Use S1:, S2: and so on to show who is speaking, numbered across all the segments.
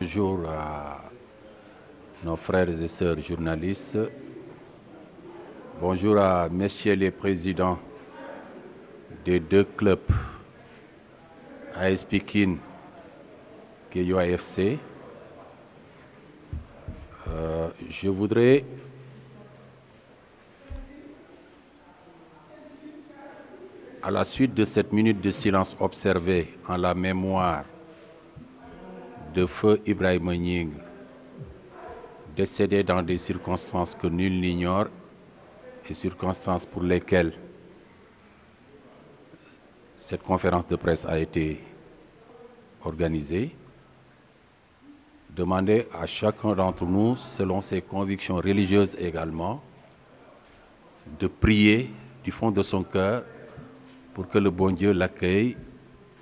S1: Bonjour à nos frères et sœurs journalistes. Bonjour à messieurs les présidents des deux clubs, AS Pikine, Guédiawaye FC. Je voudrais à la suite de cette minute de silence observée en la mémoire de feu Ibrahima Gningue, décédé dans des circonstances que nul n'ignore et circonstances pour lesquelles cette conférence de presse a été organisée, demander à chacun d'entre nous, selon ses convictions religieuses également, de prier du fond de son cœur pour que le bon Dieu l'accueille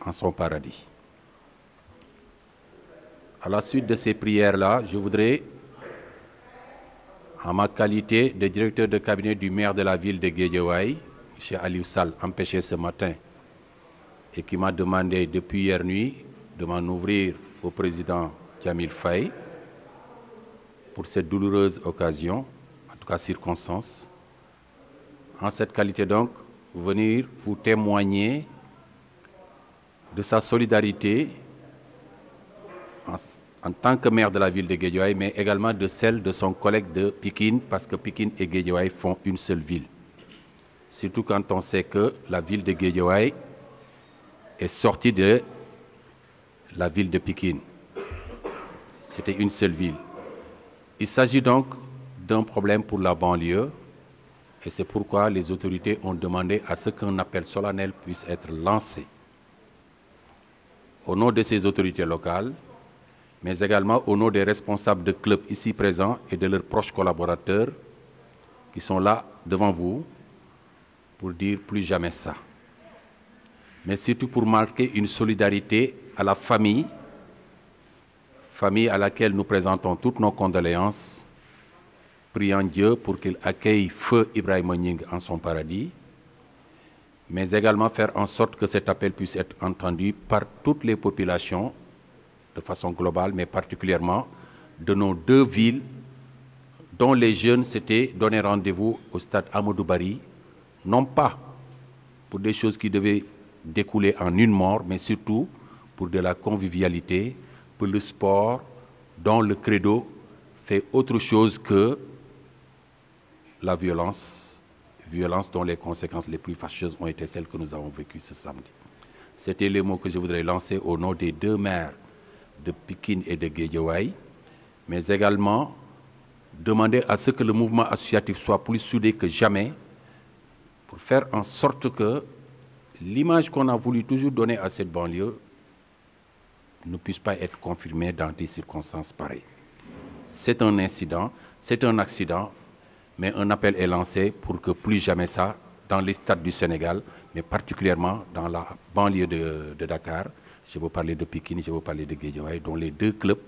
S1: en son paradis. À la suite de ces prières-là, je voudrais, en ma qualité de directeur de cabinet du maire de la ville de Guédiawaye, M. Aliou Sall, empêché ce matin, et qui m'a demandé depuis hier nuit de m'en ouvrir au président Djamil Faye pour cette douloureuse occasion, en tout cas circonstance. En cette qualité donc, venir vous témoigner de sa solidarité en tant que maire de la ville de Guédiawaye, mais également de celle de son collègue de Pikine, parce que Pikine et Guédiawaye font une seule ville. Surtout quand on sait que la ville de Guédiawaye est sortie de la ville de Pikine. C'était une seule ville. Il s'agit donc d'un problème pour la banlieue, et c'est pourquoi les autorités ont demandé à ce qu'un appel solennel puisse être lancé au nom de ces autorités locales, mais également au nom des responsables de clubs ici présents et de leurs proches collaborateurs qui sont là devant vous pour dire plus jamais ça. Mais surtout pour marquer une solidarité à la famille à laquelle nous présentons toutes nos condoléances, priant Dieu pour qu'il accueille feu Ibrahima Gningue en son paradis, mais également faire en sorte que cet appel puisse être entendu par toutes les populations de façon globale, mais particulièrement de nos deux villes dont les jeunes s'étaient donné rendez-vous au stade Amadou Barry, non pas pour des choses qui devaient découler en une mort, mais surtout pour de la convivialité, pour le sport, dont le credo fait autre chose que la violence dont les conséquences les plus fâcheuses ont été celles que nous avons vécues ce samedi. C'était les mots que je voudrais lancer au nom des deux maires de Pikine et de Guédiawaye, mais également demander à ce que le mouvement associatif soit plus soudé que jamais pour faire en sorte que l'image qu'on a voulu toujours donner à cette banlieue ne puisse pas être confirmée dans des circonstances pareilles. C'est un incident, c'est un accident, mais un appel est lancé pour que plus jamais ça, dans les stades du Sénégal, mais particulièrement dans la banlieue de Dakar, je veux parler de Pikine, je veux parler de Guédiawaye, dont les deux clubs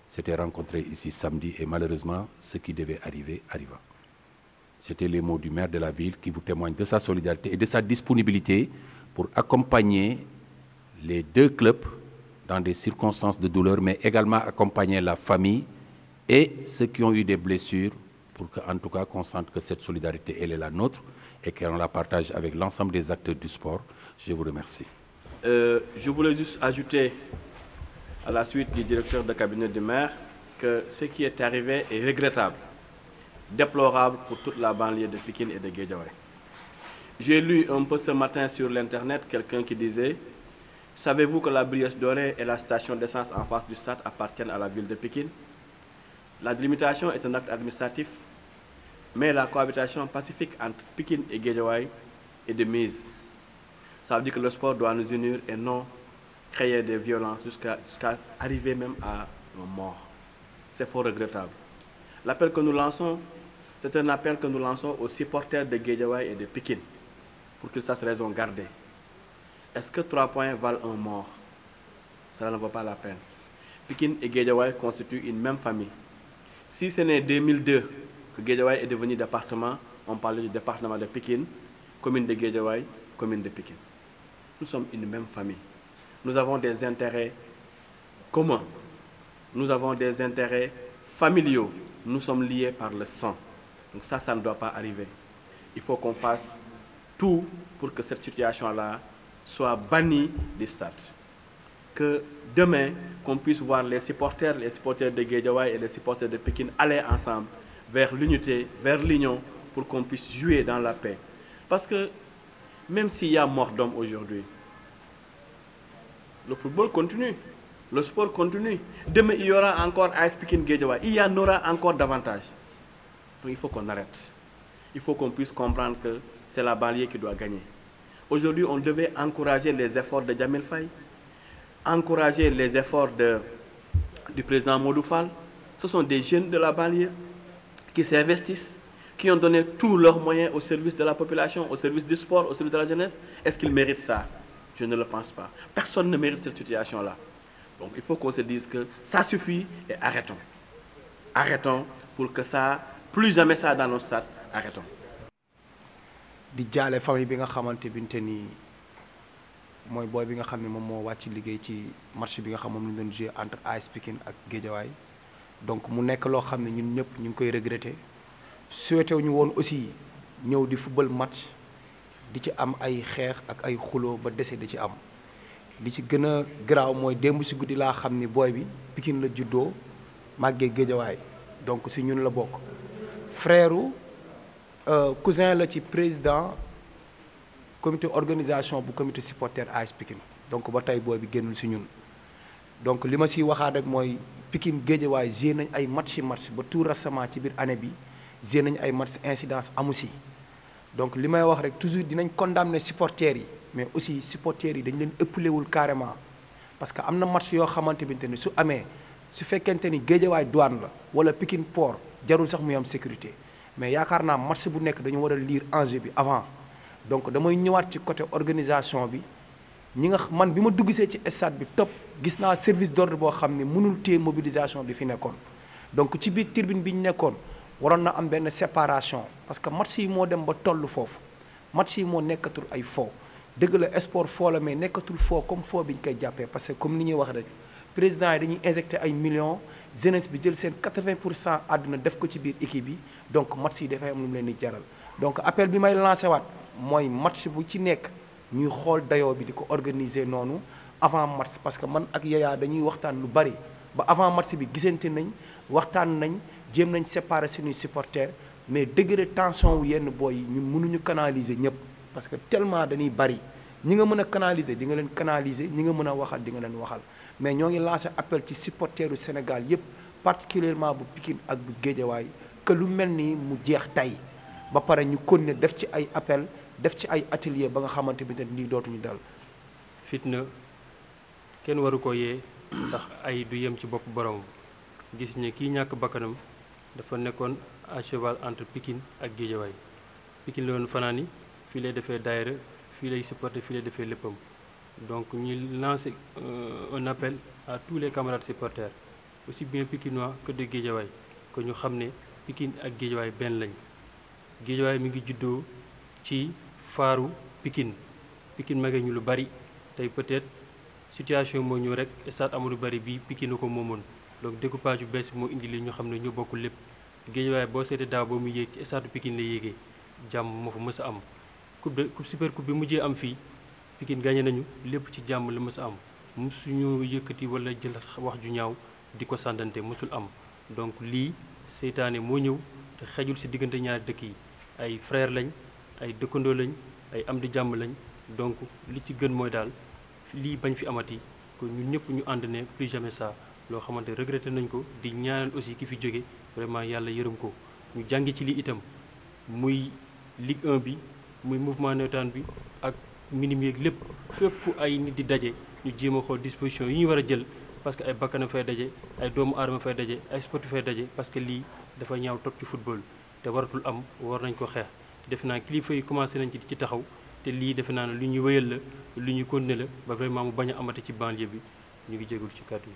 S1: s'étaient rencontrés ici samedi et malheureusement, ce qui devait arriver arriva. C'était les mots du maire de la ville qui vous témoignent de sa solidarité et de sa disponibilité pour accompagner les deux clubs dans des circonstances de douleur, mais également accompagner la famille et ceux qui ont eu des blessures pour qu'en tout cas qu'on sente que cette solidarité, elle est la nôtre et qu'on la partage avec l'ensemble des acteurs du sport. Je vous remercie.
S2: Je voulais juste ajouter à la suite du directeur de cabinet du maire que ce qui est arrivé est regrettable, déplorable pour toute la banlieue de Pikine et de Guédiawaye. J'ai lu un peu ce matin sur l'internet quelqu'un qui disait « Savez-vous que la Brioche Dorée et la station d'essence en face du stade appartiennent à la ville de Pikine ?» La délimitation est un acte administratif, mais la cohabitation pacifique entre Pikine et Guédiawaye est de mise. Ça veut dire que le sport doit nous unir et non créer des violences jusqu'à arriver même à une mort. C'est fort regrettable. L'appel que nous lançons, c'est un appel que nous lançons aux supporters de Guédiawaye et de Pikine pour qu'ils sachent raison garder. Est-ce que 3 points valent un mort? Cela ne vaut pas la peine. Pikine et Guédiawaye constituent une même famille. Si ce n'est 2002 que Guédiawaye est devenu département, on parle du département de Pikine, commune de Guédiawaye, commune de Pikine. Nous sommes une même famille. Nous avons des intérêts communs. nous avons des intérêts familiaux, nous sommes liés par le sang. Donc ça ne doit pas arriver. Il faut qu'on fasse tout pour que cette situation-là soit bannie des stades. Que demain, qu'on puisse voir les supporters de Guédiawaye et les supporters de Pékin aller ensemble vers l'unité, vers l'union, pour qu'on puisse jouer dans la paix. Parce que même s'il y a mort d'homme aujourd'hui, le football continue, le sport continue. Demain, il y aura encore AS Pékin Guédiawaye, il y en aura encore davantage. Donc il faut qu'on arrête. Il faut qu'on puisse comprendre que c'est la banlieue qui doit gagner. Aujourd'hui, on devait encourager les efforts de Djamil Faye, encourager les efforts du président Modou Fall. Ce sont des jeunes de la banlieue qui s'investissent, qui ont donné tous leurs moyens au service de la population, au service du sport, au service de la jeunesse. Est-ce qu'ils méritent ça? Je ne le pense pas. Personne ne mérite cette situation-là. Donc il faut qu'on se dise que ça suffit et arrêtons. Arrêtons pour que ça, plus jamais ça dans nos stades, arrêtons.
S3: di jaale famille bi nga xamante binte ni mooy booy bi nga xam ne moom moo wàcc liggéey ci match bi nga xam moom lañu doon joué entre AS Pikine ak Guédiawaye donc mu nekk loo xam ne ñun ñëpp ñu ngi koy regretter souhaité ñu woon aussi ñëw di football match di ci am ay xeex ak ay xuloo ba dese di ci am li ci gën a garaaw mooy démb si guddi laa xam ni booy bi Pikine la juddoo màggee Guédiawaye donc si ñun la bokk frère cousin la ci président comité organisation bu comité supporter AS Pikine donc ba tey booy bi génnul si ñun donc li ma siy waxaat rek mooy Pikine Guédiawaye joué nañ ay match ba tout récemment ci biir année bi joué nañ ay match incidence amu si donc li may wax rek toujours dinañ condamner supporters yi mais aussi supporters yi dañ leen ëppalewul carrément parce que am na match yoo xamante ni su amee su fekkente ni Guédiawaye douane la wala Pikine port jarul sax muy am sécurité mais yaakaar naa match bu nekk dañu war a lire enjeu bi avant donc damay ñëwaat ci côté organisation bi ñi nga man bi ma duggsee ci stade bi topp gis naa service d'ordre boo xam ne mënul téye mobilisation bi fi nekkoon donc ci biir tribune bi ñu nekkoon waroon na am benn séparation parce que match yi moo dem ba toll foofu match yi moo nekkatul ay fo dëgg la sport foo la mais nekkatul foo comme foo bi ñu koy jàppee parce que comme ni ñuy wax rek président yi dañuy injecté ay millions jeunesse bi jël seen 80% àdduna def ko ci biir équipe bi donc match yi dafay am lu mu leen di jaral donc appel bi may lancé waat mooy match bu ci nekk ñuy xool dayoo bi di ko organiser noonu avant match parce que man ak Yaya dañuy waxtaan lu bari ba avant match bi gisante nañ waxtaan nañ jéem nañ séparer suñuy supporters mais degré tension wu yenn booy yi ñun mënuñu canaliser ñëpp parce que tellement dañuy bari ñi nga mën a canaliser di nga leen canaliser ñi nga mën a waxal di nga leen waxal mais ñoo ngi lancé appel ci supporteru Sénégal yépp particulièrement bu Pikine ak bu Guédiawaye que lu mel ni mu jeex tey ba pare ñu continuer def ci ay appel def ci ay atelier ba nga xamante bi nii dootuñu dal.
S4: fitna kenn waru ko yee ndax ay du yem ci bopp borom gis ne kii ñàkk bakkanam dafa nekkoon à cheval entre Pikine ak Guédiawaye Pikine la woon fanaani fii lay defee daayira fii lay supporter fii lay defee léppam donc ñuy lancer un appel à tous les camarades supporters aussi bien pikinois que de Guédiawaye que ñu xam ne Pikine ak Guédiawaye benn lañ Guédiawaye mi ngi juddoo ci faaru Pikine magee ñu lu bari tey peut-être situation moo ñëw rek stade Amadou Barry bi Pikine ko moomoon donc découpage yu bees bi moo indi li ñu xam ne ñoo bokk lépp Guédiawaye boo seetee daaw ba mu yéeg ci stade Pikine la yéegee jàmm moo fa mës a am super coupe bi mujjee am fii Pikine gagné nañu lépp ci jàmm la mës a am mësuñu yëkkati wala jël wax ju ñaaw di ko sàndante mësul am donc lii seytaane moo ñëw te xejul ci diggante ñaari dëkk yi ay frère lañ ay dëkkandoo lañ ay am di jàmm lañ donc li ci gën mooy daal lii bañ fi amati que ñun ñëpp ñu ànd ne plus jamais ça loo xamante regretté nañ ko di ñaanal aussi ki fi jóge vraiment yàlla yërëm ko ñu jàngi ci lii itam muy Ligue 1 bi muy mouvement nawetaan bi ak minime yeeg lépp fépp fu ay nit di daje ñu jéem a xool disposition yi ñu war a jël parce que ay bakkana fay daje ay doomu aadama fay daje ay sportif fay daje parce que lii dafa ñaaw topp ci football te waratul am war nañ ko xeex te defe naa kilifa yi commencé nañ ci taxaw te lii defe naa ne lu ñuy wéyal la lu ñuy continuer la ba vraiment mu bañ a amati ci banlieue bi ñu ngi jégul ci kàddu yi